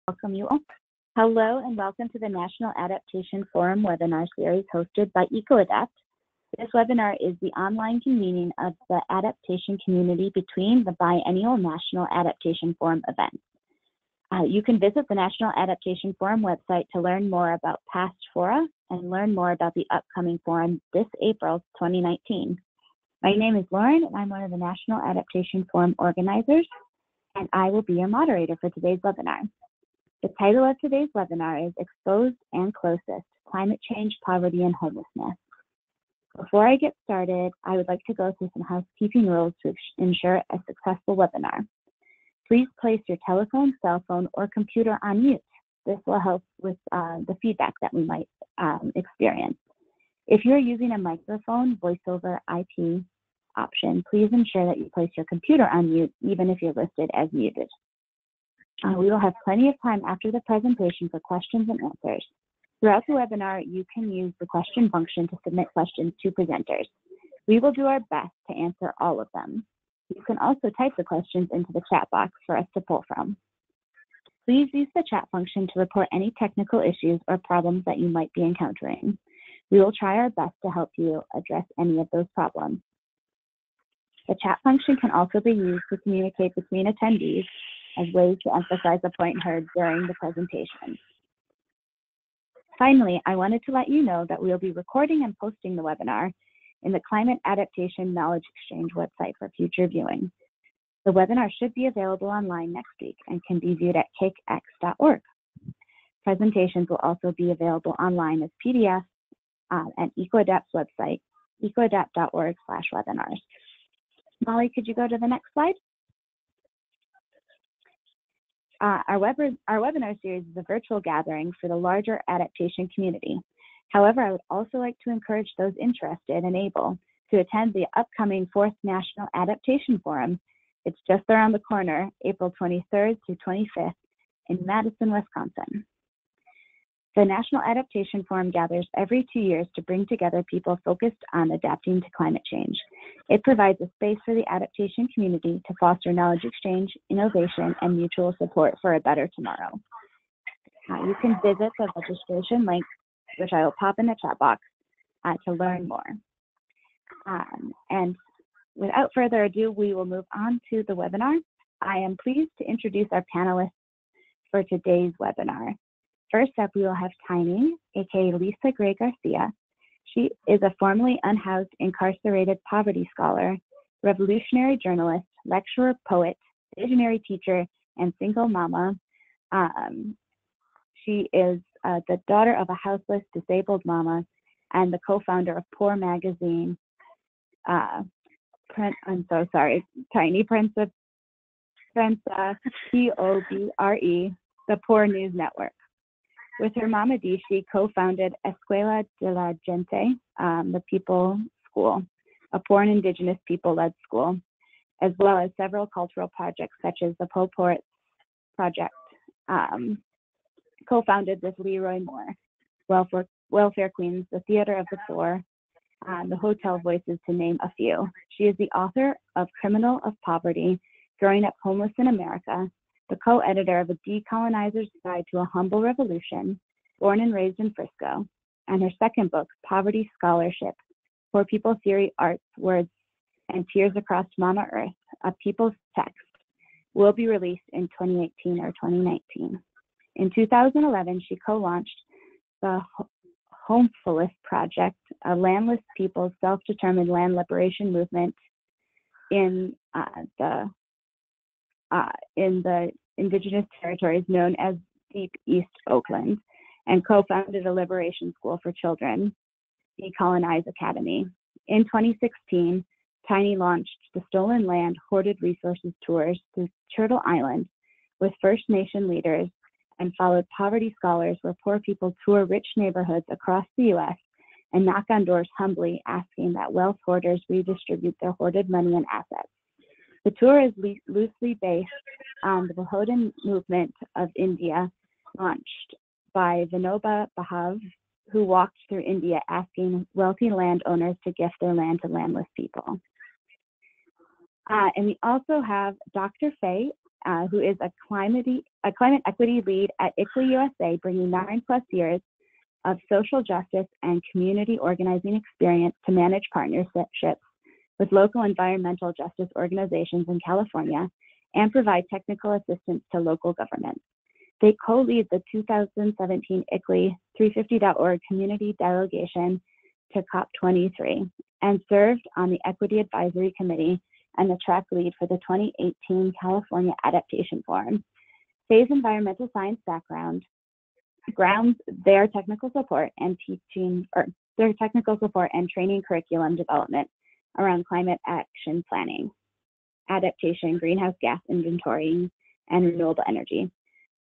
welcome you all. Hello and welcome to the National Adaptation Forum webinar series hosted by EcoAdapt. This webinar is the online convening of the adaptation community between the biennial National Adaptation Forum events. You can visit the National Adaptation Forum website to learn more about past fora and learn more about the upcoming forum this April 2019. My name is Lauren and I'm one of the National Adaptation Forum organizers, and I will be your moderator for today's webinar. The title of today's webinar is Exposed and Closest, Climate Change, Poverty, and Homelessness. Before I get started, I would like to go through some housekeeping rules to ensure a successful webinar. Please place your telephone, cell phone, or computer on mute. This will help with the feedback that we might experience. If you're using a microphone, voice over IP option, please ensure that you place your computer on mute, even if you're listed as muted. We will have plenty of time after the presentation for questions and answers. Throughout the webinar, you can use the question function to submit questions to presenters. We will do our best to answer all of them. You can also type the questions into the chat box for us to pull from. Please use the chat function to report any technical issues or problems that you might be encountering. We will try our best to help you address any of those problems. The chat function can also be used to communicate between attendees as ways to emphasize a point heard during the presentation. Finally, I wanted to let you know that we will be recording and posting the webinar in the Climate Adaptation Knowledge Exchange website for future viewing. The webinar should be available online next week and can be viewed at cakex.org. Presentations will also be available online as PDFs at EcoAdapt's website, ecoadapt.org/webinars. Molly, could you go to the next slide? Our webinar series is a virtual gathering for the larger adaptation community. However, I would also like to encourage those interested and able to attend the upcoming 4th National Adaptation Forum. It's just around the corner, April 23rd through 25th in Madison, Wisconsin. The National Adaptation Forum gathers every 2 years to bring together people focused on adapting to climate change. It provides a space for the adaptation community to foster knowledge exchange, innovation, and mutual support for a better tomorrow. You can visit the registration link, which I will pop in the chat box, to learn more. And without further ado, we will move on to the webinar. I am pleased to introduce our panelists for today's webinar. First up, we will have Tiny, aka Lisa Gray Garcia. She is a formerly unhoused, incarcerated poverty scholar, revolutionary journalist, lecturer, poet, visionary teacher, and single mama. She is the daughter of a houseless, disabled mama and the co-founder of Poor magazine. I'm so sorry, Tiny Prensa, Pobre, the Poor News Network. With her mama Dee, she co-founded Escuela de la Gente, the People School, a poor and indigenous people-led school, as well as several cultural projects such as the poorest project, co-founded with Leroy Moore, Welfare Queens, the Theater of the Poor, the Hotel Voices, to name a few. She is the author of Criminal of Poverty, Growing Up Homeless in America, the co-editor of A Decolonizer's Guide to a Humble Revolution, born and raised in Frisco, and her second book, Poverty Scholarship, Poor People Theory, Arts, Words, and Tears Across Mama Earth, A People's Text, will be released in 2018 or 2019. In 2011, she co-launched the Homelessness Project, a landless people's self-determined land liberation movement in the indigenous territories known as Deep East Oakland, and co-founded a liberation school for children, Decolonize Academy. In 2016, Tiny launched the Stolen Land Hoarded Resources Tours through Turtle Island with First Nation leaders, and followed Poverty Scholars, where poor people tour rich neighborhoods across the U.S. and knock on doors humbly asking that wealth hoarders redistribute their hoarded money and assets. The tour is loosely based on the Bahodan movement of India, launched by Vinoba Bhav, who walked through India asking wealthy landowners to gift their land to landless people. And we also have Dr. Faye who is a climate equity lead at ICLEI USA, bringing 9+ years of social justice and community organizing experience to manage partnerships with local environmental justice organizations in California and provide technical assistance to local governments. They co-lead the 2017 ICLEI 350.org community delegation to COP23 and served on the Equity Advisory Committee and the track lead for the 2018 California Adaptation Forum. Faye's environmental science background grounds their technical support and training curriculum development around climate action planning, adaptation, greenhouse gas inventory, and renewable energy.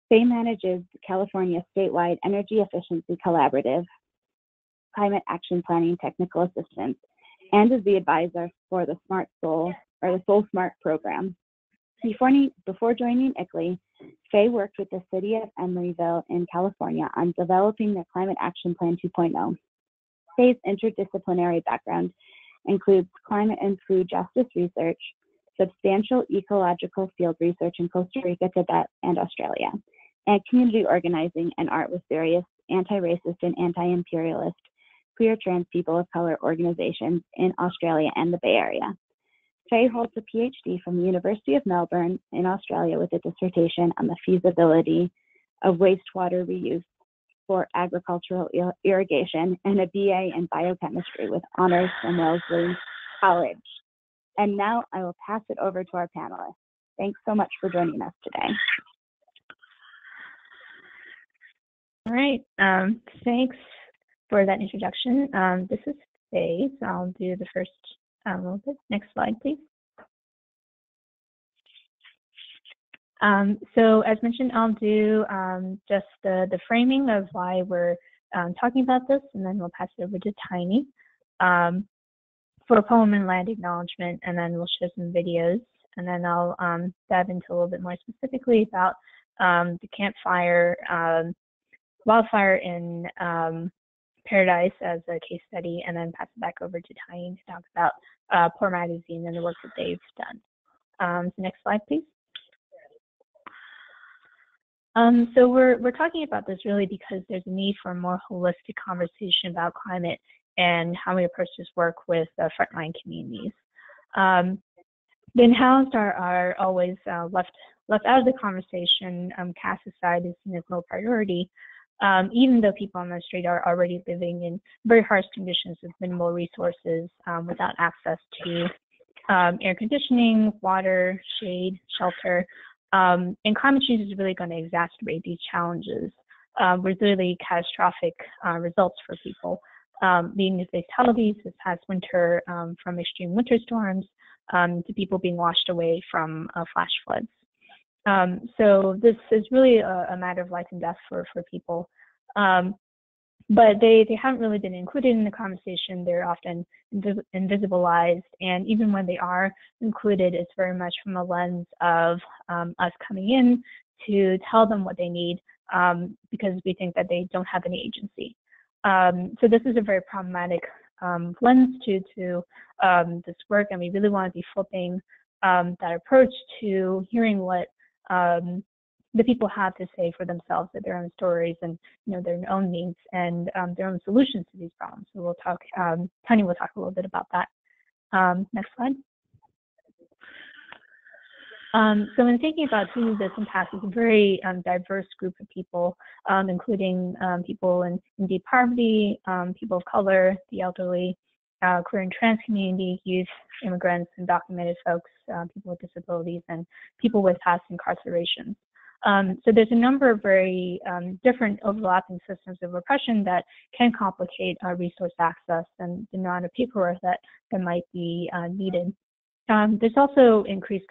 Faye manages California's statewide energy efficiency collaborative, climate action planning technical assistance, and is the advisor for the Soul Smart program. Before joining ICLEI, Faye worked with the city of Emeryville in California on developing the Climate Action Plan 2.0. Faye's interdisciplinary background includes climate and food justice research, substantial ecological field research in Costa Rica, Tibet, and Australia, and community organizing and art with various anti-racist and anti-imperialist queer, trans, people of color organizations in Australia and the Bay Area. Faye holds a PhD from the University of Melbourne in Australia with a dissertation on the feasibility of wastewater reuse for agricultural irrigation and a BA in biochemistry with honors from Wellesley College. And now I will pass it over to our panelists. Thanks so much for joining us today. All right, thanks for that introduction. This is Faye, so I'll do the first little bit. Next slide, please. So as mentioned, I'll do just the framing of why we're talking about this, and then we'll pass it over to Tiny for a poem and land acknowledgement, and then we'll show some videos, and then I'll dive into a little bit more specifically about the campfire wildfire in Paradise as a case study, and then pass it back over to Tiny to talk about Poor Magazine and the work that they've done. So next slide, please. So we're talking about this really because there's a need for a more holistic conversation about climate and how we approach this work with frontline communities. The unhoused are always left out of the conversation, cast aside as seen as low priority, even though people on the street are already living in very harsh conditions with minimal resources, without access to air conditioning, water, shade, shelter. And climate change is really going to exacerbate these challenges with really catastrophic results for people, leading to fatalities this past winter from extreme winter storms to people being washed away from flash floods. So this is really a matter of life and death for people. But they haven't really been included in the conversation. They're often invisibilized, and even when they are included, it's very much from a lens of us coming in to tell them what they need because we think that they don't have any agency. So this is a very problematic lens to this work, and we really want to be flipping that approach to hearing what the people have to say for themselves, at their own stories and their own needs and their own solutions to these problems. So we'll talk. Tony will talk a little bit about that. Next slide. So in thinking about who this impacts, it's a very diverse group of people, including people in deep poverty, people of color, the elderly, queer and trans community, youth, immigrants, undocumented folks, people with disabilities, and people with past incarceration. So there's a number of very different overlapping systems of oppression that can complicate resource access and the amount of paperwork that might be needed. There's also increased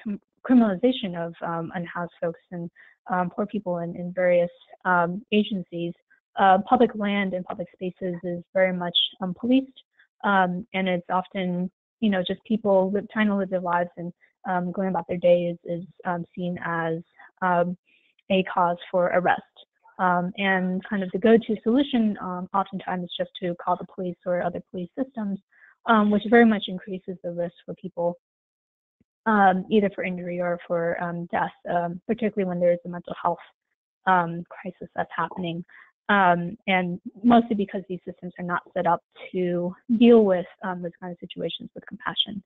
criminalization of unhoused folks and poor people in various agencies. Public land and public spaces is very much policed, and it's often just people trying to live their lives and going about their day is seen as a cause for arrest. And kind of the go-to solution oftentimes is just to call the police or other police systems, which very much increases the risk for people either for injury or for death, particularly when there is a mental health crisis that's happening. And mostly because these systems are not set up to deal with those kind of situations with compassion.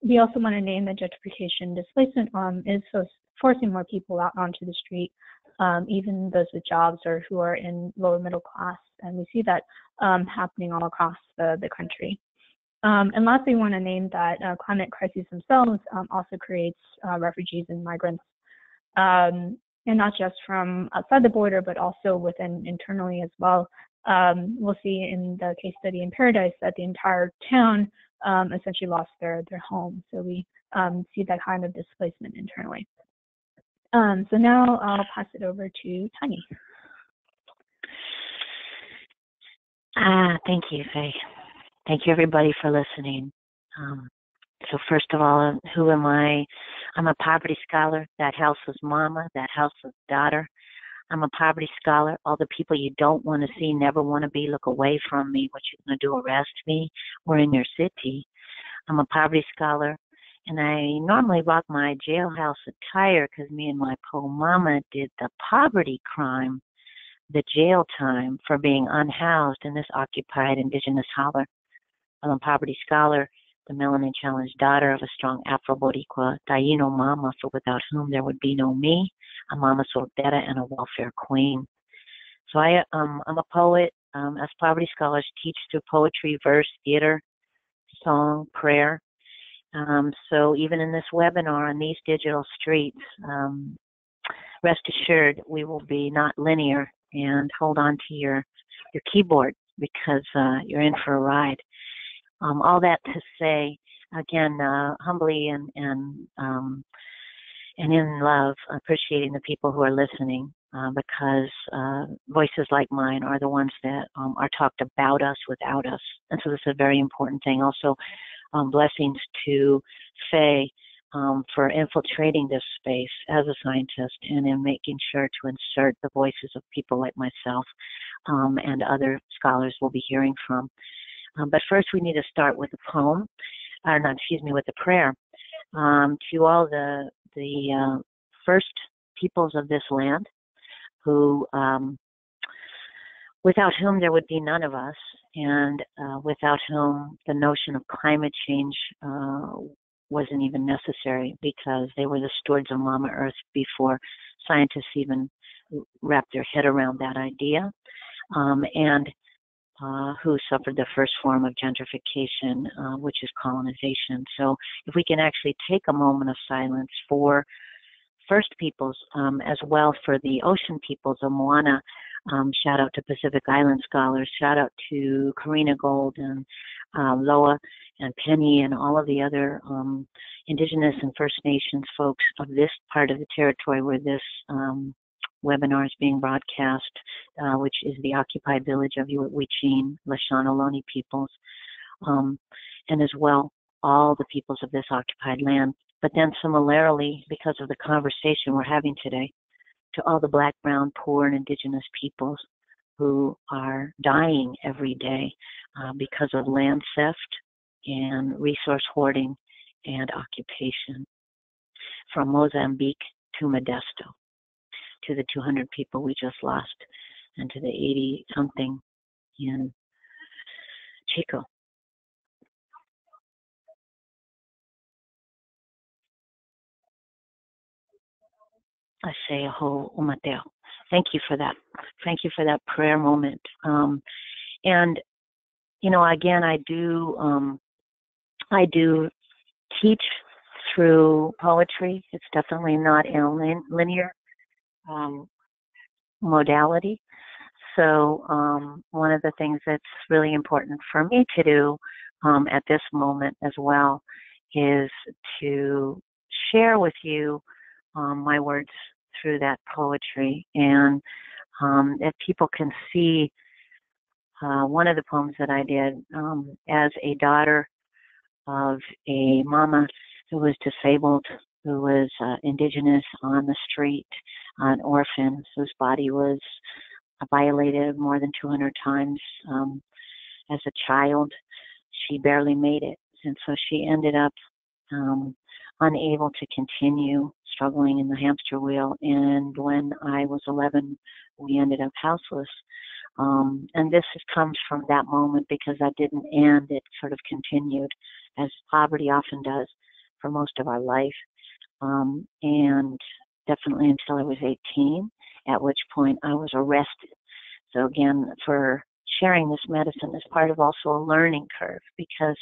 We also want to name that gentrification displacement is forcing more people out onto the street, even those with jobs or who are in lower middle class. And we see that happening all across the country. And lastly, we want to name that climate crises themselves also creates refugees and migrants, and not just from outside the border, but also within internally as well. We'll see in the case study in Paradise that the entire town essentially lost their home. So we see that kind of displacement internally. So now I'll pass it over to Tani. Thank you, Faye. Thank you, everybody, for listening. So first of all, who am I? I'm a poverty scholar. That house was mama. That house was daughter. I'm a poverty scholar. All the people you don't want to see, never want to be, look away from me. What you going to do, arrest me? We're in your city. I'm a poverty scholar. And I normally rock my jailhouse attire because me and my poor mama did the poverty crime, the jail time for being unhoused in this occupied indigenous holler. I'm a poverty scholar, the melanin challenged daughter of a strong Afro-Boricua Taino mama, for without whom there would be no me, a mama soltera and a welfare queen. So I'm a poet. As poverty scholars, teach through poetry, verse, theater, song, prayer. So even in this webinar on these digital streets, rest assured we will be not linear, and hold on to your keyboard because you're in for a ride. All that to say, again, humbly and in love, appreciating the people who are listening, because voices like mine are the ones that are talked about us without us. And so this is a very important thing. Also, blessings to Faye for infiltrating this space as a scientist and in making sure to insert the voices of people like myself and other scholars we'll be hearing from. But first we need to start with a poem, with a prayer to all the first peoples of this land who, without whom there would be none of us, and without whom the notion of climate change wasn't even necessary, because they were the stewards of Mama Earth before scientists even wrapped their head around that idea, and who suffered the first form of gentrification, which is colonization. So if we can actually take a moment of silence for First Peoples, as well for the ocean peoples of Moana. Shout out to Pacific Island scholars. Shout out to Karina Gold and Loa and Penny and all of the other Indigenous and First Nations folks of this part of the territory where this webinar is being broadcast, which is the occupied village of Huichine, Lashana peoples, and as well all the peoples of this occupied land. But then similarly, because of the conversation we're having today, to all the Black, Brown, poor, and Indigenous peoples who are dying every day because of land theft and resource hoarding and occupation. From Mozambique to Modesto, to the 200 people we just lost, and to the 80-something in Chico. I say a whole umateo. Thank you for that. Thank you for that prayer moment. And you know, again, I do teach through poetry. It's definitely not a linear modality. So one of the things that's really important for me to do at this moment as well is to share with you my words through that poetry, and that people can see one of the poems that I did as a daughter of a mama who was disabled, who was indigenous, on the street, an orphan whose body was violated more than 200 times as a child. She barely made it, and so she ended up unable to continue struggling in the hamster wheel. And when I was 11, we ended up houseless. And this comes from that moment because that didn't end, it sort of continued, as poverty often does for most of our life. And definitely until I was 18, at which point I was arrested. So again, for sharing this medicine is part of also a learning curve, because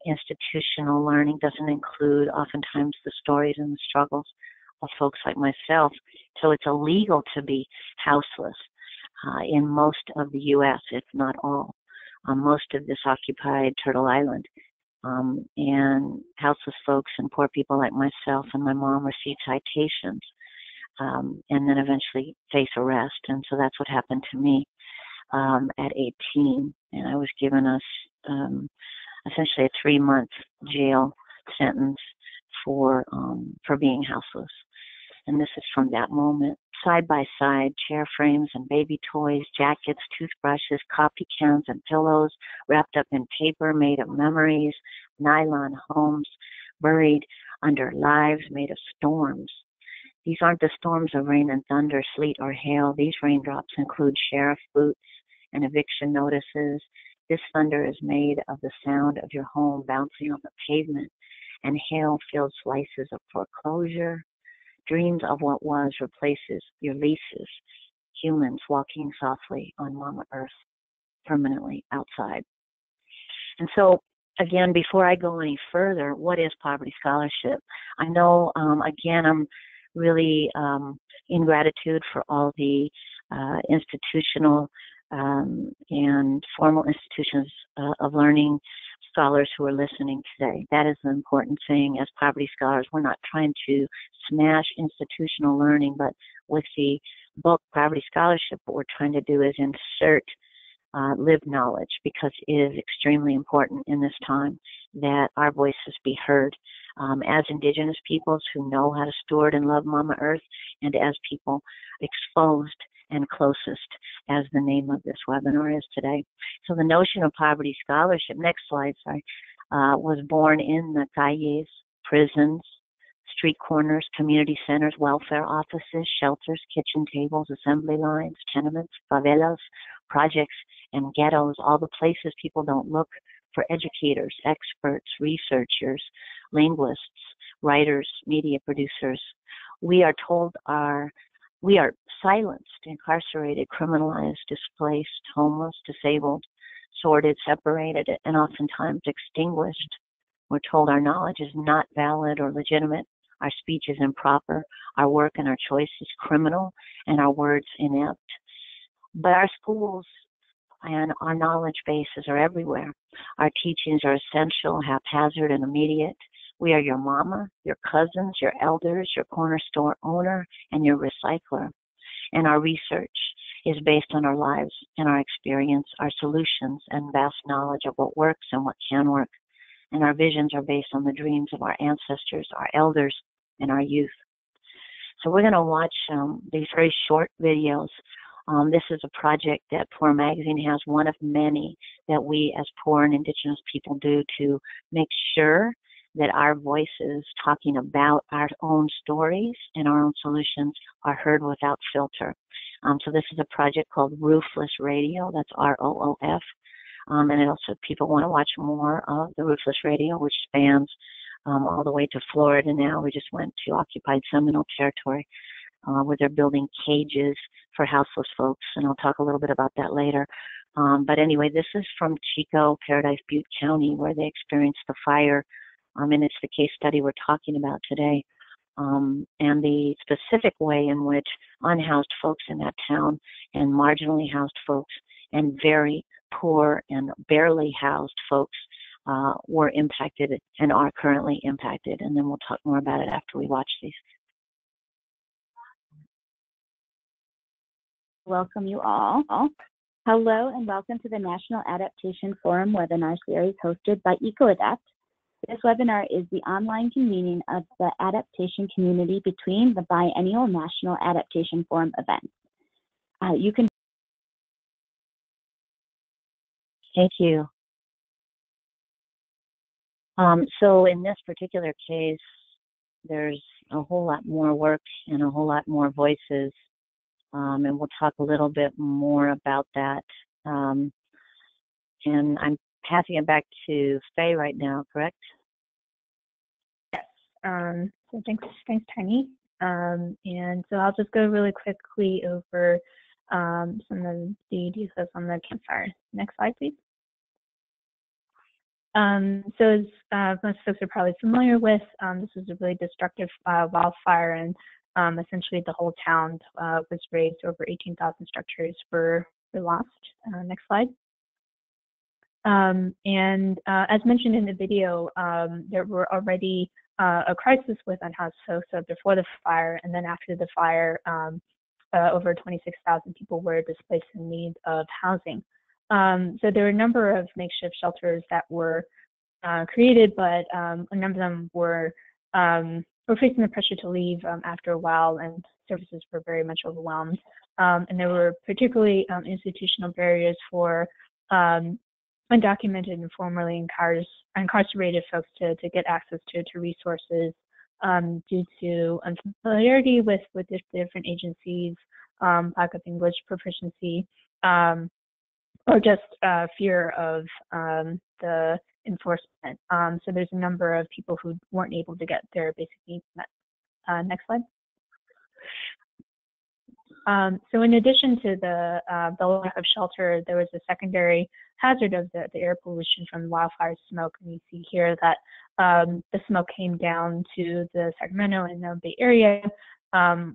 institutional learning doesn't include oftentimes the stories and the struggles of folks like myself. So it's illegal to be houseless in most of the U.S., if not all, most of this occupied Turtle Island. And houseless folks and poor people like myself and my mom receive citations and then eventually face arrest. And so that's what happened to me at 18. And I was given essentially a 3-month jail sentence for being houseless. And this is from that moment. Side by side, chair frames and baby toys, jackets, toothbrushes, coffee cans and pillows wrapped up in paper made of memories, nylon homes buried under lives made of storms. These aren't the storms of rain and thunder, sleet or hail. These raindrops include sheriff boots and eviction notices. This thunder is made of the sound of your home bouncing on the pavement, and hail-filled slices of foreclosure. Dreams of what was replaces your leases. Humans walking softly on Mama Earth, permanently outside. And so, again, before I go any further, what is poverty scholarship? I know, again, I'm really in gratitude for all the institutional and formal institutions of learning scholars who are listening today. That is the important thing. As poverty scholars, we're not trying to smash institutional learning, but with the book Poverty Scholarship, what we're trying to do is insert lived knowledge, because it is extremely important in this time that our voices be heard as indigenous peoples who know how to steward and love Mama Earth, and as people exposed and closest, as the name of this webinar is today. So the notion of poverty scholarship, next slide, sorry, was born in the calles, prisons, street corners, community centers, welfare offices, shelters, kitchen tables, assembly lines, tenements, favelas, projects, and ghettos, all the places people don't look for educators, experts, researchers, linguists, writers, media producers. We are told we are silenced, incarcerated, criminalized, displaced, homeless, disabled, sorted, separated, and oftentimes extinguished. We're told our knowledge is not valid or legitimate, our speech is improper, our work and our choice is criminal, and our words inept. But our schools and our knowledge bases are everywhere. Our teachings are essential, haphazard, and immediate. We are your mama, your cousins, your elders, your corner store owner, and your recycler. And our research is based on our lives and our experience, our solutions, and vast knowledge of what works and what can work. And our visions are based on the dreams of our ancestors, our elders, and our youth. So we're going to watch these very short videos. This is a project that Poor Magazine has, one of many that we as poor and indigenous people do to make sure that our voices talking about our own stories and our own solutions are heard without filter. So this is a project called Roofless Radio, that's ROOF. And it also, people want to watch more of the Roofless Radio, which spans all the way to Florida now. We just went to occupied Seminole territory where they're building cages for houseless folks, and I'll talk a little bit about that later. But anyway, this is from Chico, Paradise Butte County, where they experienced the fire. And it's the case study we're talking about today. And the specific way in which unhoused folks in that town and marginally housed folks and very poor and barely housed folks were impacted and are currently impacted. And then we'll talk more about it after we watch these. Welcome you all. Hello and welcome to the National Adaptation Forum webinar series hosted by EcoAdapt. This webinar is the online convening of the adaptation community between the biennial National Adaptation Forum events. You can. Thank you. So in this particular case, there's a whole lot more work and a whole lot more voices, and we'll talk a little bit more about that. And I'm passing it back to Faye right now, correct? Yes. So thanks, Tiny. And so I'll just go really quickly over some of the details on the campfire. Next slide, please. So as most folks are probably familiar with, this was a really destructive wildfire, and essentially the whole town was razed. Over 18,000 structures were lost. Next slide. And as mentioned in the video, there were already a crisis with unhoused folks before the fire, and then after the fire, over 26,000 people were displaced in need of housing. So there were a number of makeshift shelters that were created, but a number of them were facing the pressure to leave after a while, and services were very much overwhelmed. And there were particularly institutional barriers for undocumented and formerly incarcerated folks to get access to resources due to unfamiliarity with the different agencies, lack of English proficiency, or just fear of the enforcement. So there's a number of people who weren't able to get their basic needs met. Next slide. So in addition to the lack of shelter, there was a secondary hazard of the air pollution from wildfire smoke. And you see here that the smoke came down to the Sacramento and the Bay Area,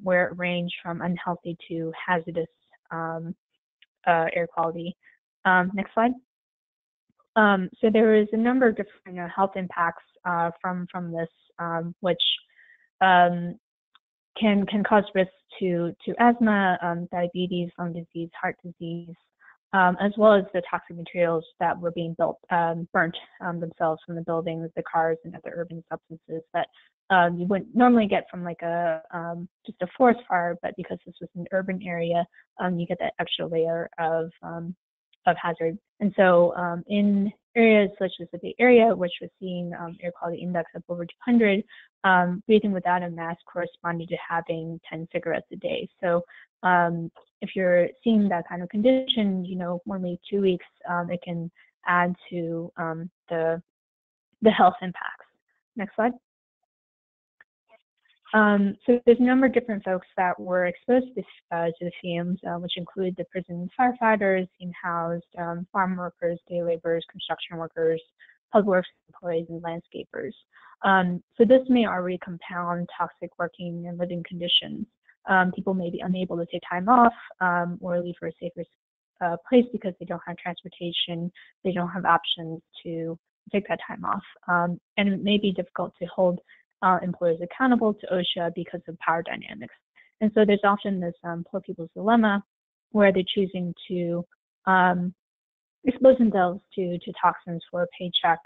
where it ranged from unhealthy to hazardous air quality. Next slide. So there is a number of different health impacts from this, which can cause risks to asthma, diabetes, lung disease, heart disease, as well as the toxic materials that were being burnt themselves from the buildings, the cars, and other urban substances that you wouldn't normally get from like just a forest fire, but because this was an urban area, you get that extra layer of hazard. And so in areas such as the Bay Area, which was seeing air quality index of over 200, breathing without a mask corresponded to having 10 cigarettes a day. So if you're seeing that kind of condition, only 2 weeks, it can add to the health impacts. Next slide. So there's a number of different folks that were exposed to the fumes, which include the prison firefighters, unhoused, farm workers, day laborers, construction workers, public works employees, and landscapers. So this may already compound toxic working and living conditions. People may be unable to take time off or leave for a safer place because they don't have transportation, they don't have options to take that time off. And it may be difficult to hold employers accountable to OSHA because of power dynamics. And so there's often this poor people's dilemma where they're choosing to expose themselves to toxins for a paycheck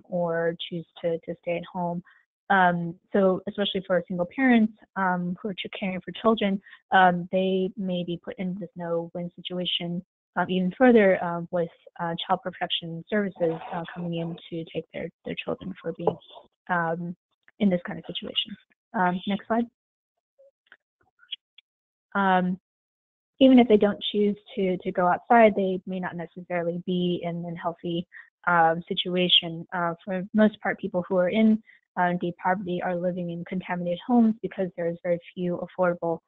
or choose to stay at home. So especially for single parents who are caring for children, they may be put into this no-win situation even further with child protection services coming in to take their children for being in this kind of situation. Next slide. Even if they don't choose to go outside, they may not necessarily be in a healthy situation. For most part, people who are in deep poverty are living in contaminated homes because there's very few affordable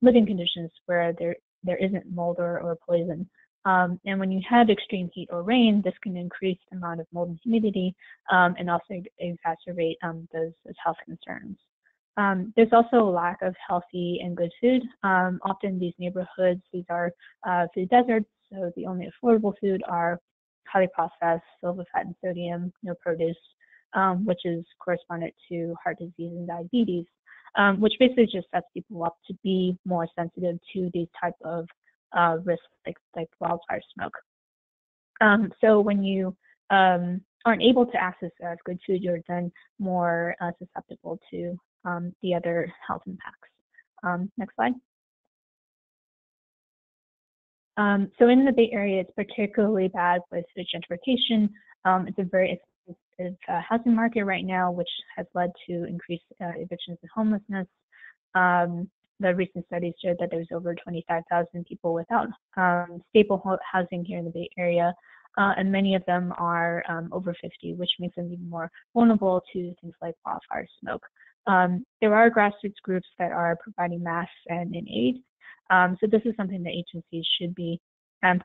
living conditions where there isn't mold or poison. And when you have extreme heat or rain, this can increase the amount of mold and humidity and also exacerbate those health concerns. There's also a lack of healthy and good food. Often these neighborhoods, these are food deserts, so the only affordable food are highly processed, filled with fat and sodium, no produce, which is correspondent to heart disease and diabetes, which basically just sets people up to be more sensitive to these type of risks like wildfire smoke. So when you aren't able to access good food, you're then more susceptible to the other health impacts. Next slide. So in the Bay Area, it's particularly bad with the gentrification. It's a very expensive housing market right now, which has led to increased evictions and homelessness. The recent studies showed that there's over 25,000 people without stable housing here in the Bay Area, and many of them are over 50, which makes them even more vulnerable to things like wildfire smoke. There are grassroots groups that are providing masks and aid. So this is something that agencies should be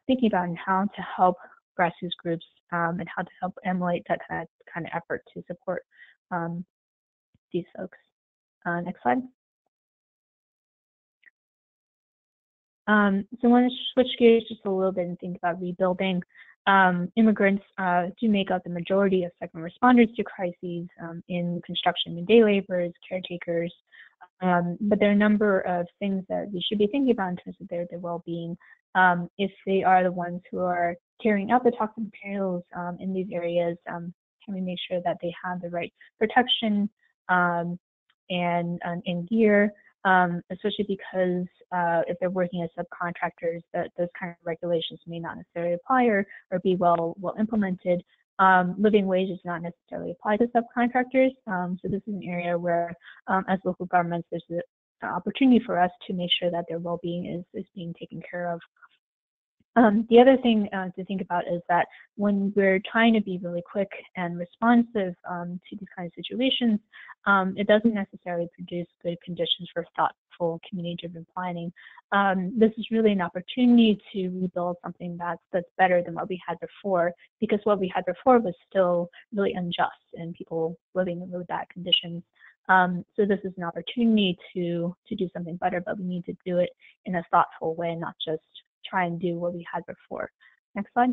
thinking about, and how to help grassroots groups and how to help emulate that kind of effort to support these folks. Next slide. So I want to switch gears just a little bit and think about rebuilding. Immigrants do make up the majority of second responders to crises in construction and day laborers, caretakers, but there are a number of things that we should be thinking about in terms of their well-being. If they are the ones who are carrying out the toxic materials in these areas, can we make sure that they have the right protection and gear, especially because if they're working as subcontractors, that those kind of regulations may not necessarily apply or be well implemented. Living wage does not necessarily apply to subcontractors. So this is an area where, as local governments, there's an opportunity for us to make sure that their well-being is being taken care of. The other thing to think about is that when we're trying to be really quick and responsive to these kinds of situations, it doesn't necessarily produce good conditions for thoughtful community-driven planning. This is really an opportunity to rebuild something that's better than what we had before, because what we had before was still really unjust and people living in really bad conditions. So this is an opportunity to do something better, but we need to do it in a thoughtful way, not just try and do what we had before. Next slide.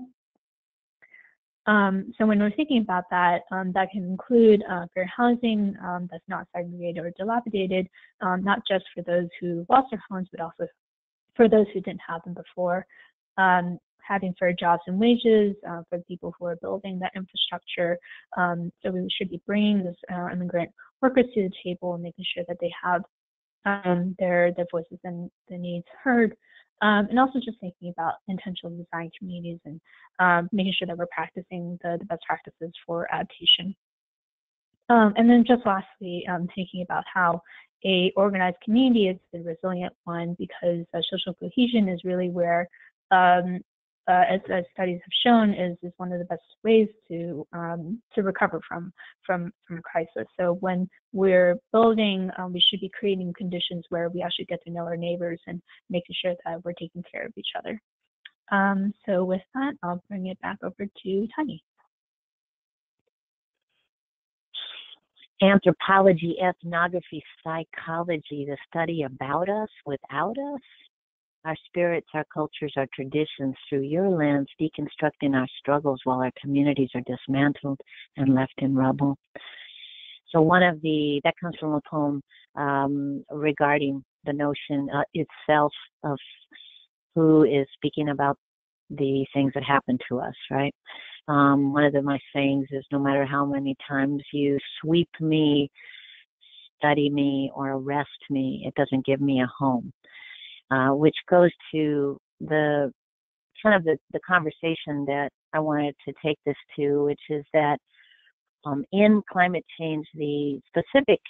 So when we're thinking about that, that can include fair housing that's not segregated or dilapidated, not just for those who lost their homes, but also for those who didn't have them before. Having fair jobs and wages for the people who are building that infrastructure. So we should be bringing those immigrant workers to the table and making sure that they have their voices and the needs heard. And also just thinking about intentional design communities and making sure that we're practicing the best practices for adaptation. And then just lastly, thinking about how a organized community is the resilient one, because social cohesion is really where, as studies have shown, is one of the best ways to recover from crisis. So when we're building, we should be creating conditions where we actually get to know our neighbors and making sure that we're taking care of each other. So with that, I'll bring it back over to Tanya. Anthropology, ethnography, psychology, the study about us, without us. Our spirits, our cultures, our traditions, through your lens, deconstructing our struggles while our communities are dismantled and left in rubble. So that comes from a poem regarding the notion itself of who is speaking about the things that happen to us, right? One of my sayings is, no matter how many times you sweep me, study me, or arrest me, it doesn't give me a home. Which goes to the kind of the conversation that I wanted to take this to, which is that in climate change, the specific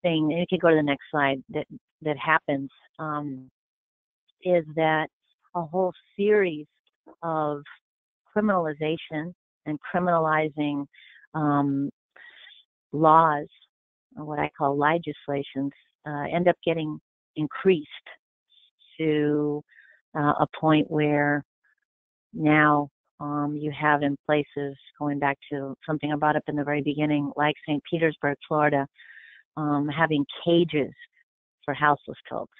thing, and you can go to the next slide, that happens is that a whole series of criminalization and criminalizing laws, or what I call legislations, end up getting increased to a point where now you have in places, going back to something I brought up in the very beginning, like St. Petersburg, Florida, having cages for houseless folks.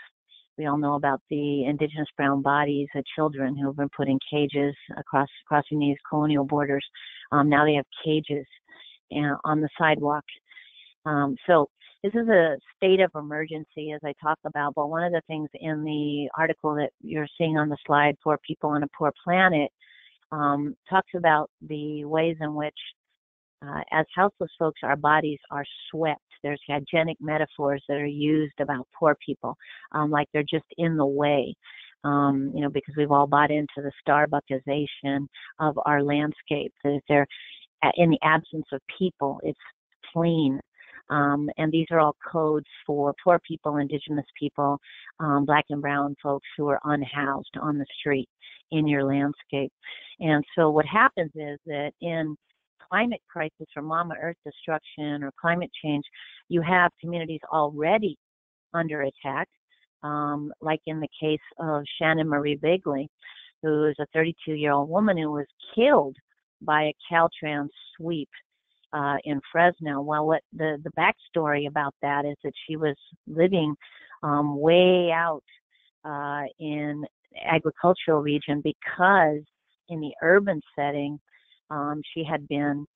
We all know about the indigenous brown bodies of children who have been put in cages crossing these colonial borders. Now they have cages on the sidewalk. So this is a state of emergency, as I talk about, but one of the things in the article that you're seeing on the slide, Poor People on a Poor Planet, talks about the ways in which, as houseless folks, our bodies are swept. There's hygienic metaphors that are used about poor people, like they're just in the way, because we've all bought into the Starbuckization of our landscape, that they're in the absence of people, it's plain. And these are all codes for poor people, indigenous people, black and brown folks who are unhoused on the street in your landscape. And so what happens is that in climate crisis or Mama Earth destruction or climate change, you have communities already under attack, like in the case of Shannon Marie Bigley, who is a 32-year-old woman who was killed by a Caltrans sweep in Fresno. Well, what the backstory about that is that she was living way out in agricultural region, because in the urban setting, she had been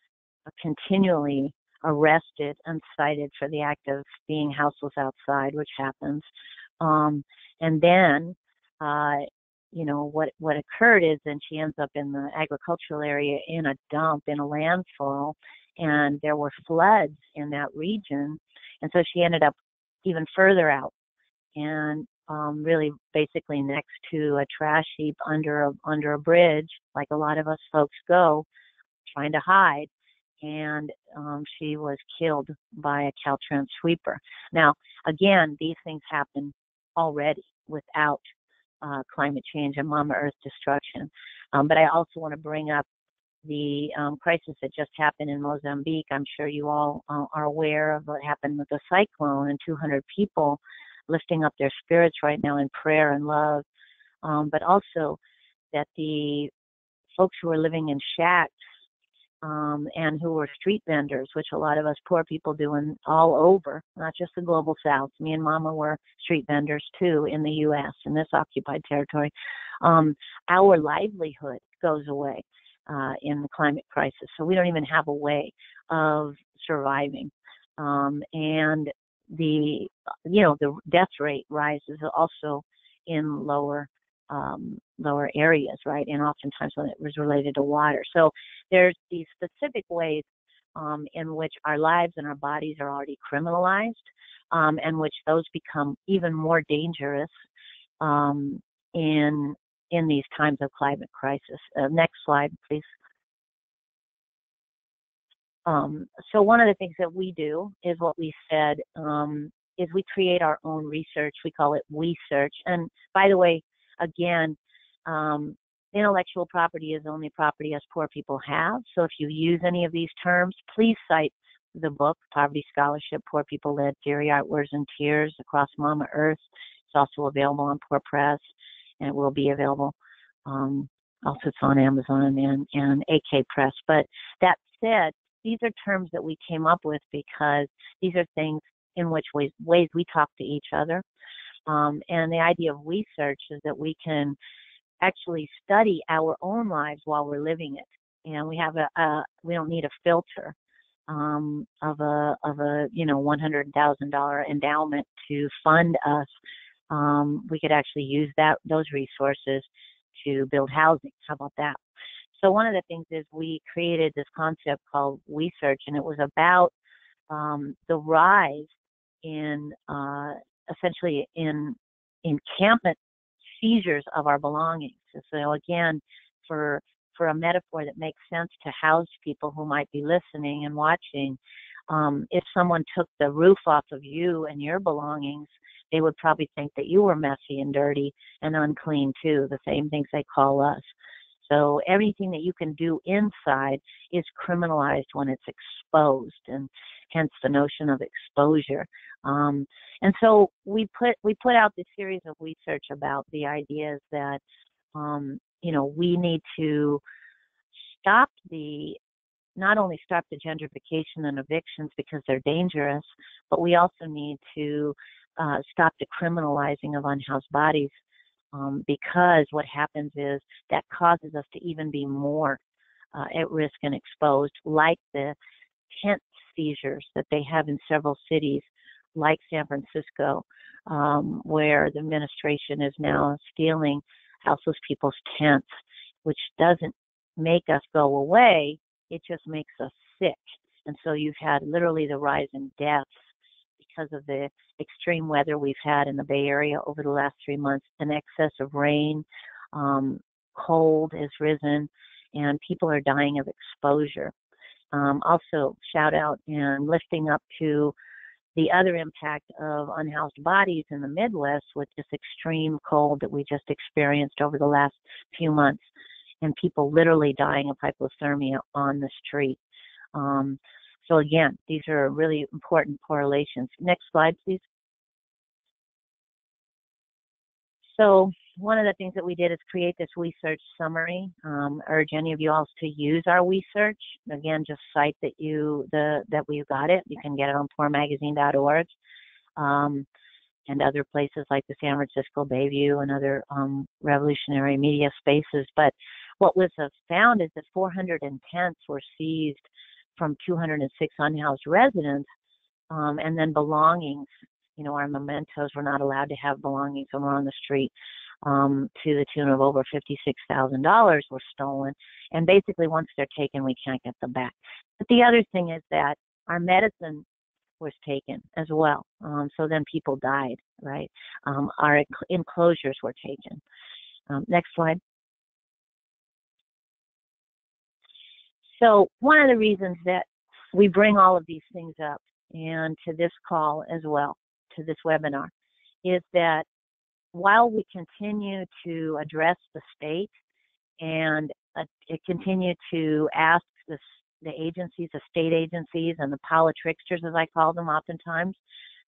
continually arrested and cited for the act of being houseless outside, which happens. And then, what occurred is then she ends up in the agricultural area in a dump, in a landfill, and there were floods in that region. And so she ended up even further out and really basically next to a trash heap under a bridge, like a lot of us folks go, trying to hide. And she was killed by a Caltrans sweeper. Now, again, these things happen already without climate change and Mama Earth destruction. But I also want to bring up the crisis that just happened in Mozambique. I'm sure you all are aware of what happened with the cyclone, and 200 people lifting up their spirits right now in prayer and love. But also that the folks who are living in shacks and who were street vendors, which a lot of us poor people do all over, not just the global South. Me and Mama were street vendors too in the U.S., in this occupied territory. Our livelihood goes away in the climate crisis, so we don't even have a way of surviving. And the death rate rises also in lower areas, right? And oftentimes when it was related to water. So there's these specific ways in which our lives and our bodies are already criminalized, and which those become even more dangerous in these times of climate crisis. Next slide, please. So one of the things that we do is what we said is we create our own research. We call it WeSearch. And by the way, again, intellectual property is only property us poor people have. So if you use any of these terms, please cite the book, Poverty Scholarship, Poor People-Led Theory, Art, Words, and Tears Across Mama Earth. It's also available on Poor Press, and it will be available. Also, it's on Amazon and AK Press. But that said, these are terms that we came up with because these are things in which ways we talk to each other. And the idea of research is that we can actually study our own lives while we're living it. And we have we don't need a filter of a $100,000 endowment to fund us. We could actually use those resources to build housing. How about that? So one of the things is we created this concept called WeSearch, and it was about the rise in essentially in encampment seizures of our belongings. So again, for a metaphor that makes sense to housed people who might be listening and watching, if someone took the roof off of you and your belongings, they would probably think that you were messy and dirty and unclean too, the same things they call us. So everything that you can do inside is criminalized when it's exposed, and hence the notion of exposure. And so we put out this series of research about the ideas that we need to not only stop the gentrification and evictions because they're dangerous, but we also need to stop the criminalizing of unhoused bodies. Because what happens is that causes us to even be more at risk and exposed, like the tent seizures that they have in several cities, like San Francisco, where the administration is now stealing houseless people's tents, which doesn't make us go away, it just makes us sick. And so you've had literally the rise in deaths because of the extreme weather we've had in the Bay Area over the last 3 months. An excess of rain, cold has risen, and people are dying of exposure. Also, shout out and lifting up to the other impact of unhoused bodies in the Midwest with this extreme cold that we just experienced over the last few months, and people literally dying of hypothermia on the street. So again, these are really important correlations. Next slide, please. So one of the things that we did is create this research summary. Urge any of you all to use our research. Again, just cite that we got it. You can get it on poormagazine.org and other places like the San Francisco Bayview and other revolutionary media spaces. But what was found is that 400 tents were seized from 206 unhoused residents, and then belongings. Our mementos, we're not allowed to have belongings when we're on the street, to the tune of over $56,000 were stolen. And basically, once they're taken, we can't get them back. But the other thing is that our medicine was taken as well. So then people died, right? Our enclosures were taken. Next slide. So one of the reasons that we bring all of these things up and to this call as well, to this webinar, is that while we continue to address the state and continue to ask the agencies, the state agencies, and the politricksters, as I call them oftentimes,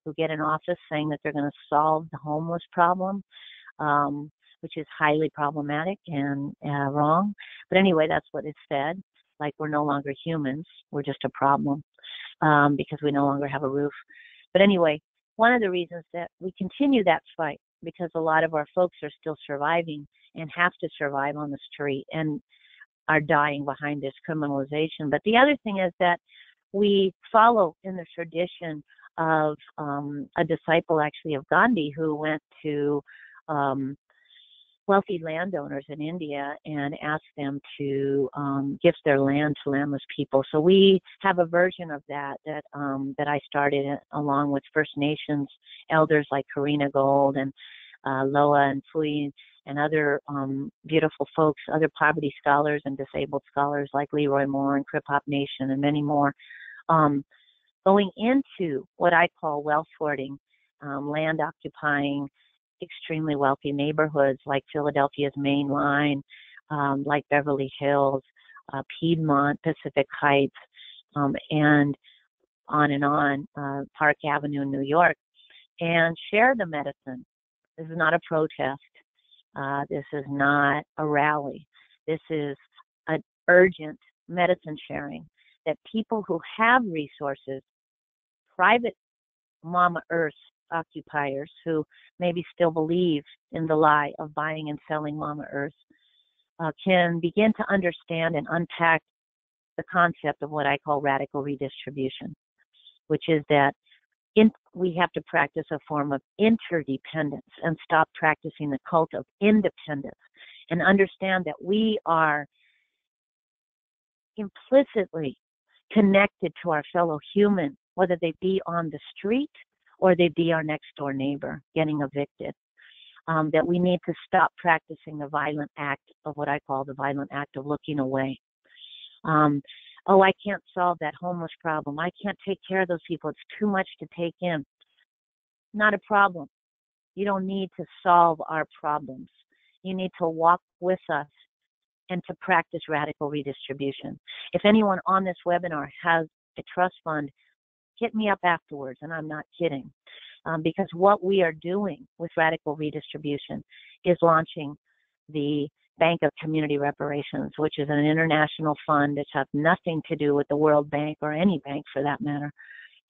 who get in office saying that they're going to solve the homeless problem, which is highly problematic and wrong. But anyway, that's what it said. Like, we're no longer humans, we're just a problem because we no longer have a roof. But anyway, one of the reasons that we continue that fight, because a lot of our folks are still surviving and have to survive on the street and are dying behind this criminalization. But the other thing is that we follow in the tradition of a disciple, actually, of Gandhi, who went to wealthy landowners in India and asked them to gift their land to landless people. So we have a version of that I started along with First Nations elders like Karina Gold and Loa and Fui and other beautiful folks, other poverty scholars and disabled scholars like Leroy Moore and Crip Hop Nation and many more, going into what I call wealth hoarding, land occupying extremely wealthy neighborhoods like Philadelphia's Main Line, like Beverly Hills, Piedmont, Pacific Heights, and on, Park Avenue in New York, and share the medicine. This is not a protest. This is not a rally. This is an urgent medicine sharing that people who have resources, private Mama Earth occupiers who maybe still believe in the lie of buying and selling Mama Earth, can begin to understand and unpack the concept of what I call radical redistribution, which is that we have to practice a form of interdependence and stop practicing the cult of independence and understand that we are implicitly connected to our fellow human, whether they be on the street or they be our next door neighbor getting evicted. That we need to stop practicing the violent act of what I call the violent act of looking away. Oh, I can't solve that homeless problem. I can't take care of those people. It's too much to take in. Not a problem. You don't need to solve our problems. You need to walk with us and to practice radical redistribution. If anyone on this webinar has a trust fund, hit me up afterwards, and I'm not kidding. Because what we are doing with radical redistribution is launching the Bank of Community Reparations, which is an international fund that has nothing to do with the World Bank or any bank for that matter,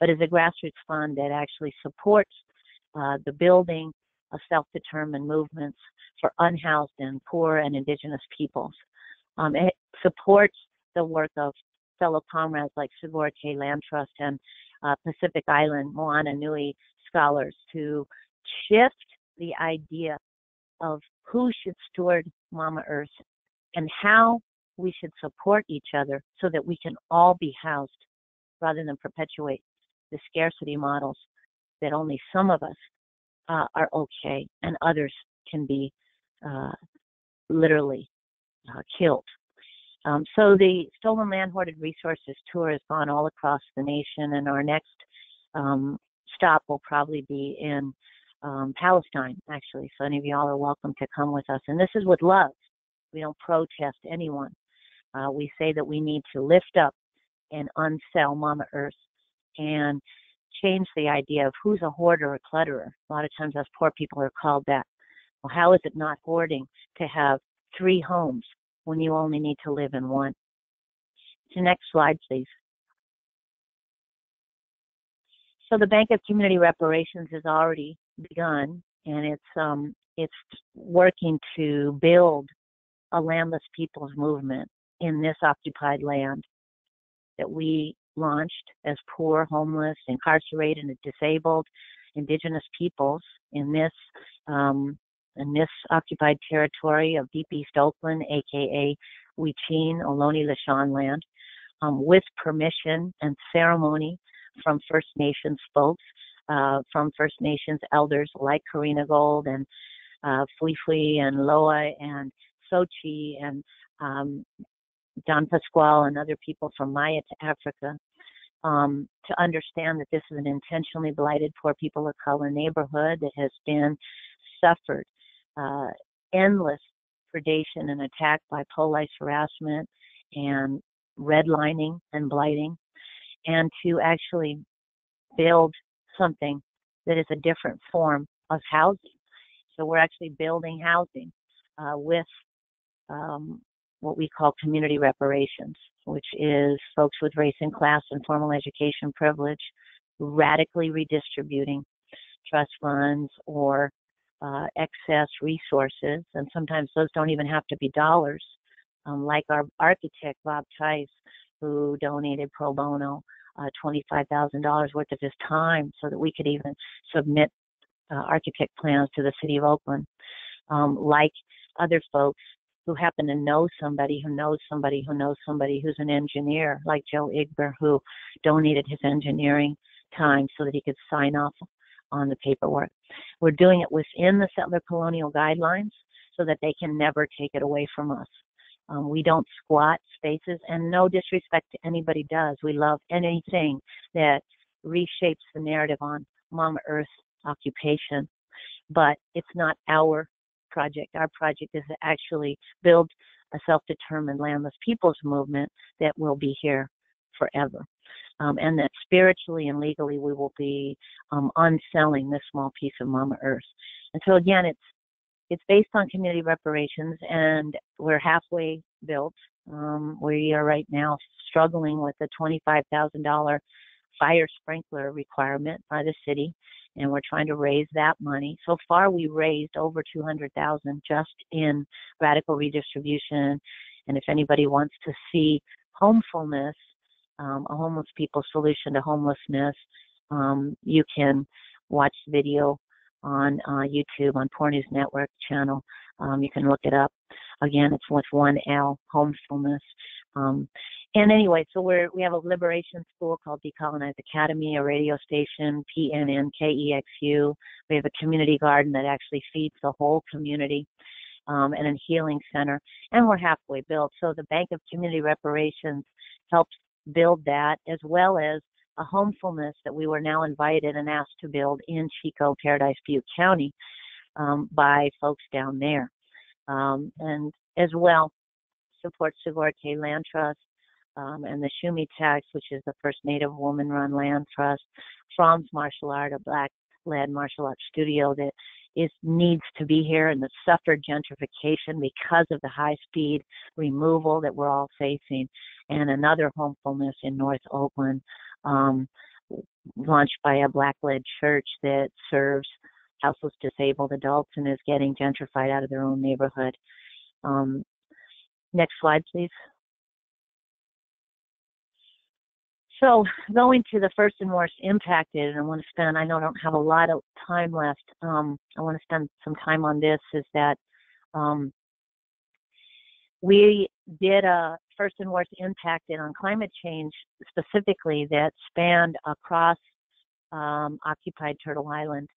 but is a grassroots fund that actually supports the building of self-determined movements for unhoused and poor and indigenous peoples. It supports the work of fellow comrades like Sigor K. Land Trust and Pacific Island Moana Nui scholars to shift the idea of who should steward Mama Earth and how we should support each other so that we can all be housed rather than perpetuate the scarcity models that only some of us are okay and others can be literally killed. So the Stolen Land Hoarded Resources Tour has gone all across the nation, and our next stop will probably be in Palestine, actually. So any of y'all are welcome to come with us. And this is with love. We don't protest anyone. We say that we need to lift up and unsell Mama Earth and change the idea of who's a hoarder or clutterer. A lot of times us poor people are called that. Well, how is it not hoarding to have 3 homes when you only need to live in one? So next slide, please. So the Bank of Community Reparations has already begun, and it's working to build a landless people's movement in this occupied land that we launched as poor, homeless, incarcerated, and disabled indigenous peoples in this occupied territory of Deep East Oakland, aka Wechin, Ohlone, Lishan land, with permission and ceremony from First Nations folks, from First Nations elders like Karina Gold and Fui Fui and Loa and Sochi and Don Pasquale and other people from Maya to Africa, to understand that this is an intentionally blighted poor people of color neighborhood that has been suffered endless predation and attack by police harassment and redlining and blighting, and to actually build something that is a different form of housing. So we're actually building housing with what we call community reparations, which is folks with race and class and formal education privilege radically redistributing trust funds or excess resources, and sometimes those don't even have to be dollars, like our architect, Bob Tice, who donated pro bono $25,000 worth of his time so that we could even submit architect plans to the city of Oakland, like other folks who happen to know somebody who knows somebody who knows somebody who's an engineer, like Joe Igber, who donated his engineering time so that he could sign off on the paperwork. We're doing it within the settler colonial guidelines so that they can never take it away from us. We don't squat spaces, and no disrespect to anybody does. We love anything that reshapes the narrative on Mama Earth occupation, but it's not our project. Our project is to actually build a self-determined landless peoples movement that will be here forever. And that spiritually and legally we will be unselling this small piece of Mama Earth. And so again, it's based on community reparations, and we're halfway built. We are right now struggling with a $25,000 fire sprinkler requirement by the city, and we're trying to raise that money. So far, we raised over $200,000 just in radical redistribution. And if anybody wants to see homefulness, a homeless people's solution to homelessness, you can watch the video on YouTube on Poor News Network channel. You can look it up. Again, it's with 1L, homefulness. And anyway, so we have a liberation school called Decolonize Academy, a radio station, PNNKEXU. We have a community garden that actually feeds the whole community, and a healing center. And we're halfway built. So the Bank of Community Reparations helps build that, as well as a homefulness that we were now invited and asked to build in Chico, Paradise Butte County, by folks down there. And as well, support Sigorte Land Trust, and the Shumi Tax, which is the first Native woman-run land trust, Fromm's Martial Art, a Black-led martial arts studio that needs to be here and that suffered gentrification because of the high-speed removal that we're all facing, and another homefulness in North Oakland, launched by a Black-led church that serves houseless disabled adults and is getting gentrified out of their own neighborhood. Next slide, please. So going to the first and worst impacted, and I know I don't have a lot of time left. I want to spend some time on this, is that we did a first and worst impacted on climate change specifically that spanned across occupied Turtle Island.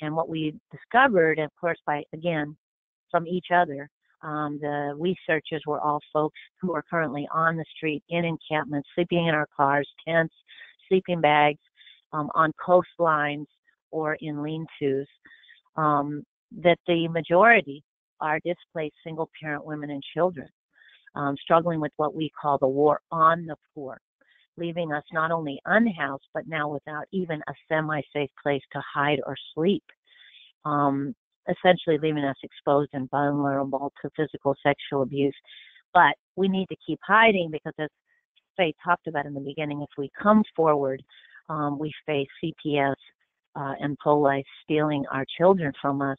And what we discovered, of course, from each other, The researchers were all folks who are currently on the street, in encampments, sleeping in our cars, tents, sleeping bags, on coastlines or in lean-tos. That the majority are displaced single-parent women and children, struggling with what we call the war on the poor, leaving us not only unhoused, but now without even a semi-safe place to hide or sleep, essentially leaving us exposed and vulnerable to physical, sexual abuse. But we need to keep hiding because, as Faye talked about in the beginning, if we come forward, we face CPS and police stealing our children from us,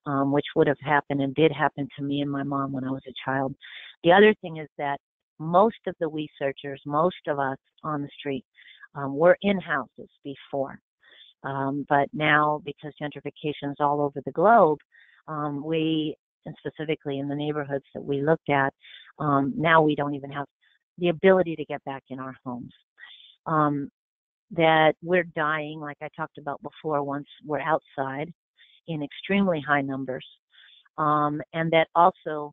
which would have happened and did happen to me and my mom when I was a child. The other thing is that most of the researchers, most of us on the street, were in houses before. But now, because gentrification is all over the globe, we, and specifically in the neighborhoods that we looked at, now we don't even have the ability to get back in our homes. That we're dying, like I talked about before, once we're outside in extremely high numbers. And that also,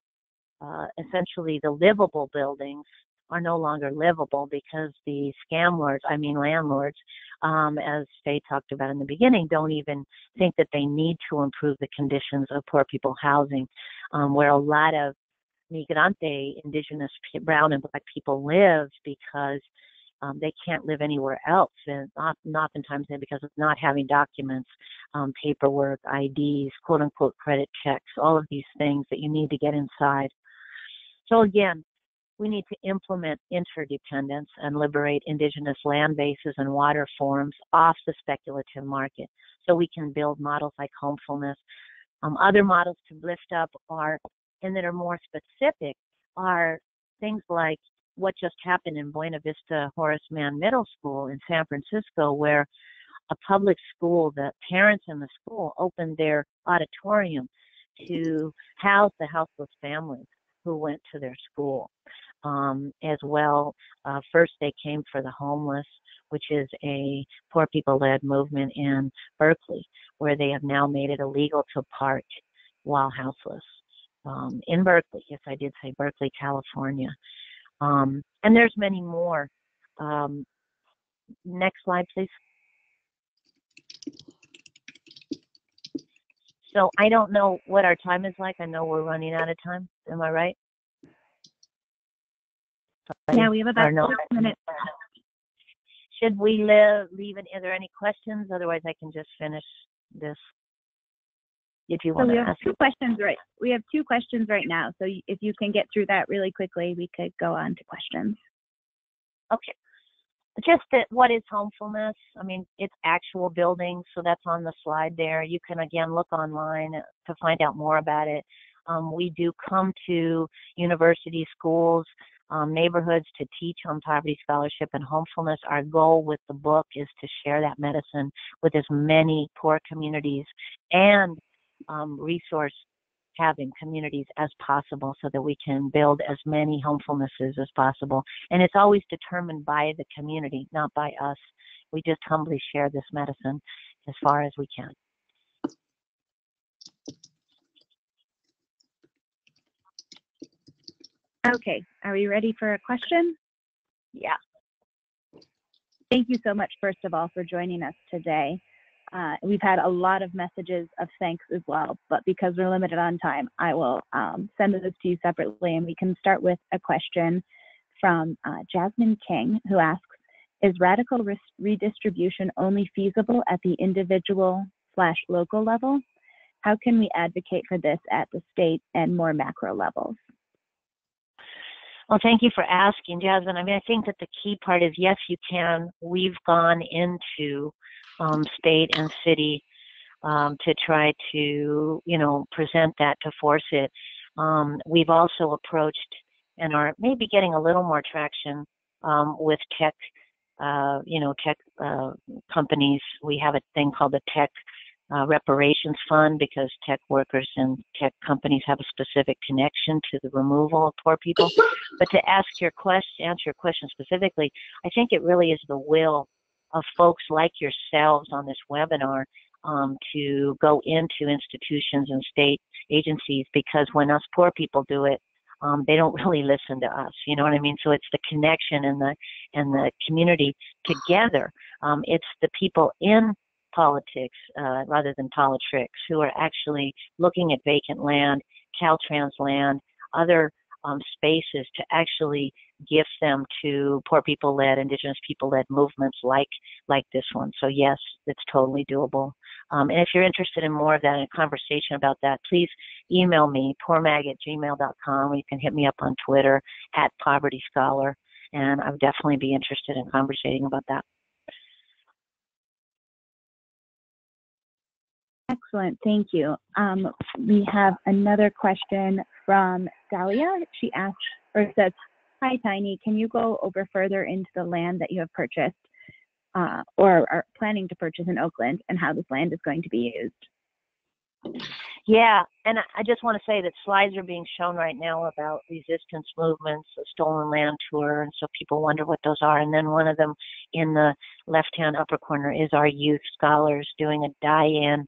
essentially, the livable buildings are no longer livable because the landlords, as Faye talked about in the beginning, don't even think that they need to improve the conditions of poor people housing, where a lot of migrante, indigenous, brown and black people live because they can't live anywhere else, and oftentimes because of not having documents, paperwork, IDs, quote-unquote credit checks, all of these things that you need to get inside. So again, we need to implement interdependence and liberate indigenous land bases and water forms off the speculative market so we can build models like Homefulness. Other models to lift up and that are more specific are things like what just happened in Buena Vista Horace Mann Middle School in San Francisco, where a public school, the parents in the school opened their auditorium to house the houseless families who went to their school. As well, first they came for the homeless, which is a poor people-led movement in Berkeley, where they have now made it illegal to park while houseless. In Berkeley, yes, I did say Berkeley, California. And there's many more. Next slide, please. So I don't know what our time is like. I know we're running out of time. Am I right? Yeah, we have about 6 minutes. Should we leave it? Are there any questions? Otherwise, I can just finish this. If you want to ask. We have two questions right now. So if you can get through that really quickly, we could go on to questions. Okay. Just what is Homefulness? I mean, it's actual buildings, so that's on the slide there. You can, again, look online to find out more about it. We do come to university schools, neighborhoods to teach on poverty scholarship and homefulness. Our goal with the book is to share that medicine with as many poor communities and resource having communities as possible so that we can build as many homefulnesses as possible. And it's always determined by the community, not by us. We just humbly share this medicine as far as we can. Okay, are we ready for a question? Yeah. Thank you so much, first of all, for joining us today. We've had a lot of messages of thanks as well, but because we're limited on time, I will send those to you separately, and we can start with a question from Jasmine King, who asks, is radical redistribution only feasible at the individual/local level? How can we advocate for this at the state and more macro levels? Well, thank you for asking, Jasmine. I mean, I think that the key part is, yes, you can. We've gone into state and city to try to, present that, to force it. We've also approached and are maybe getting a little more traction with tech, tech companies. We have a thing called the Tech Reparations Fund because tech workers and tech companies have a specific connection to the removal of poor people. But to answer your question specifically, I think it really is the will of folks like yourselves on this webinar to go into institutions and state agencies, because when us poor people do it, they don't really listen to us. You know what I mean? So it's the connection and the community together. It's the people in politics rather than politricks who are actually looking at vacant land, Caltrans land, other spaces to actually gift them to poor people-led, indigenous people-led movements like this one. So yes, it's totally doable. And if you're interested in more of that and a conversation about that, please email me, poormag@gmail.com. You can hit me up on Twitter @PovertyScholar, and I would definitely be interested in conversating about that. Excellent, thank you. We have another question from Dahlia. She asks, or says, "Hi Tiny, can you go over further into the land that you have purchased or are planning to purchase in Oakland and how this land is going to be used?" Yeah, and I just want to say that slides are being shown right now about resistance movements, a stolen land tour, and so people wonder what those are. And then one of them in the left-hand upper corner is our youth scholars doing a die-in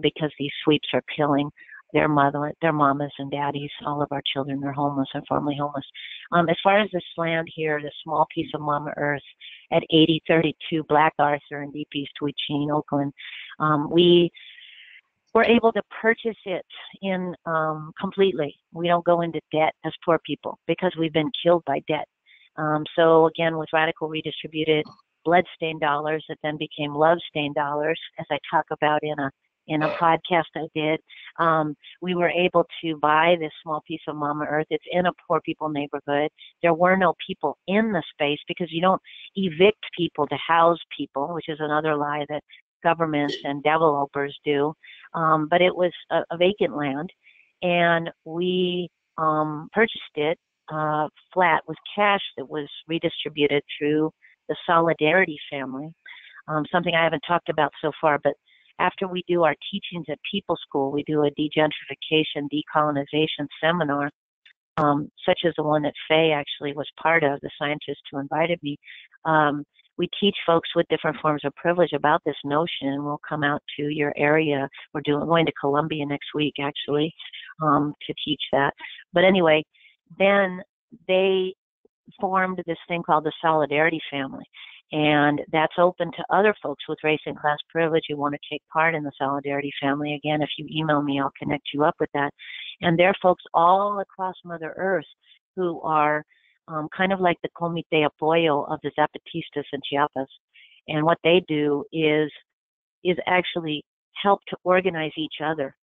because these sweeps are killing their mamas and daddies. All of our children are homeless and formerly homeless. As far as this land here, this small piece of Mama Earth at 8032 Black Arthur in Deep East Huichin, Oakland, we were able to purchase it in completely. We don't go into debt as poor people because we've been killed by debt. So again, with radical redistributed blood-stained dollars that then became love-stained dollars, as I talk about in a podcast I did, we were able to buy this small piece of Mama Earth. It's in a poor people neighborhood. There were no people in the space because you don't evict people to house people, which is another lie that governments and developers do. But it was a vacant land, and we purchased it flat with cash that was redistributed through the Solidarity family, something I haven't talked about so far, but after we do our teachings at People School, we do a degentrification, decolonization seminar, such as the one that Faye actually was part of, the scientist who invited me. We teach folks with different forms of privilege about this notion. We'll come out to your area. We're going to Columbia next week, actually, to teach that. But anyway, then they formed this thing called the Solidarity family. And that's open to other folks with race and class privilege who want to take part in the Solidarity family. Again, if you email me, I'll connect you up with that. And there are folks all across Mother Earth who are kind of like the Comité Apoyo of the Zapatistas in Chiapas. And what they do is actually help to organize each other,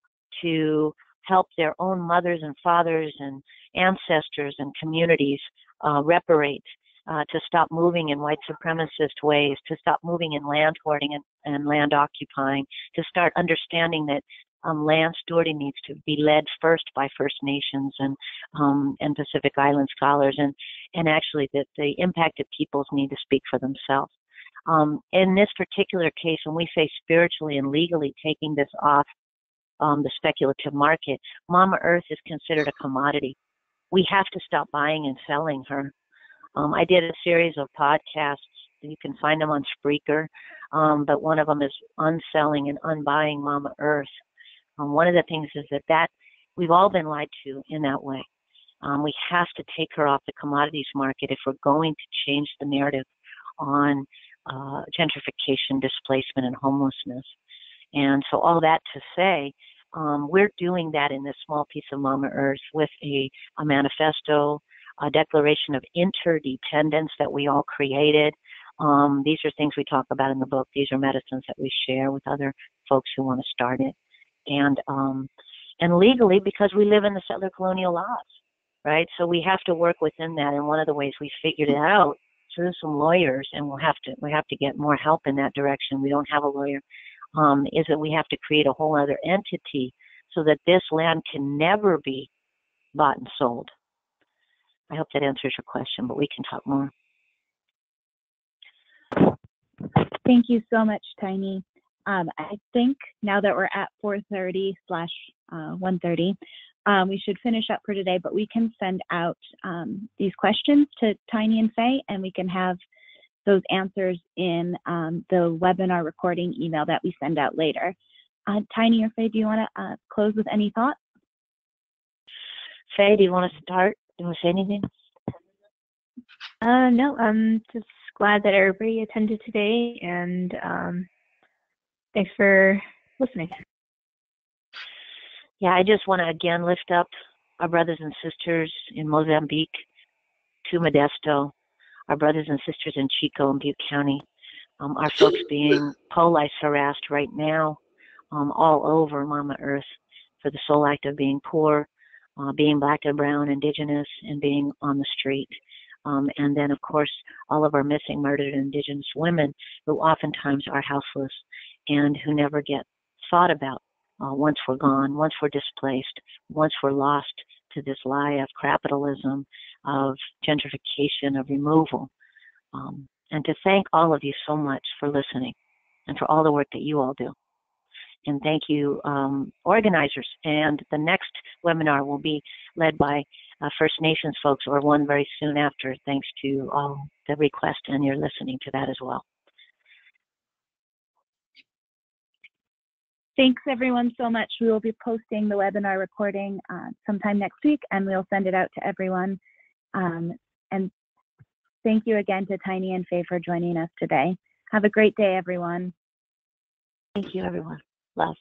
to help their own mothers and fathers and ancestors and communities reparate, to stop moving in white supremacist ways, to stop moving in land hoarding and land occupying, to start understanding that land stewarding needs to be led first by First Nations and Pacific Island scholars, and actually that the impacted peoples need to speak for themselves. In this particular case, when we say spiritually and legally taking this off the speculative market, Mama Earth is considered a commodity. We have to stop buying and selling her. I did a series of podcasts. You can find them on Spreaker, but one of them is unselling and unbuying Mama Earth. One of the things is that we've all been lied to in that way. We have to take her off the commodities market if we're going to change the narrative on gentrification, displacement, and homelessness. And so all that to say, we're doing that in this small piece of Mama Earth with a manifesto, a declaration of interdependence that we all created. These are things we talk about in the book. These are medicines that we share with other folks who want to start it. And legally, because we live in the settler colonial laws, right? So we have to work within that. And one of the ways we figured it out through some lawyers, and we have to get more help in that direction. We don't have a lawyer. Is that we have to create a whole other entity so that this land can never be bought and sold. I hope that answers your question, but we can talk more. Thank you so much, Tiny. I think now that we're at 4:30/1:30, we should finish up for today, but we can send out these questions to Tiny and Faye, and we can have those answers in the webinar recording email that we send out later. Tiny or Faye, do you want to close with any thoughts? Faye, do you want to start? Do you want to say anything? No, I'm just glad that everybody attended today, and thanks for listening. Yeah, I just want to again lift up our brothers and sisters in Mozambique, to Modesto, our brothers and sisters in Chico and Butte County, our folks being police harassed right now all over Mama Earth for the sole act of being poor, being Black and brown, indigenous, and being on the street. And then, of course, all of our missing, murdered indigenous women who oftentimes are houseless and who never get thought about once we're gone, once we're displaced, once we're lost to this lie of capitalism, of gentrification, of removal. And to thank all of you so much for listening and for all the work that you all do. And thank you, organizers. And the next webinar will be led by First Nations folks, or one very soon after, thanks to all the requests, and you're listening to that as well. Thanks everyone so much. We will be posting the webinar recording sometime next week, and we'll send it out to everyone. And thank you again to Tiny and Faye for joining us today. Have a great day, everyone. Thank you, everyone. Love.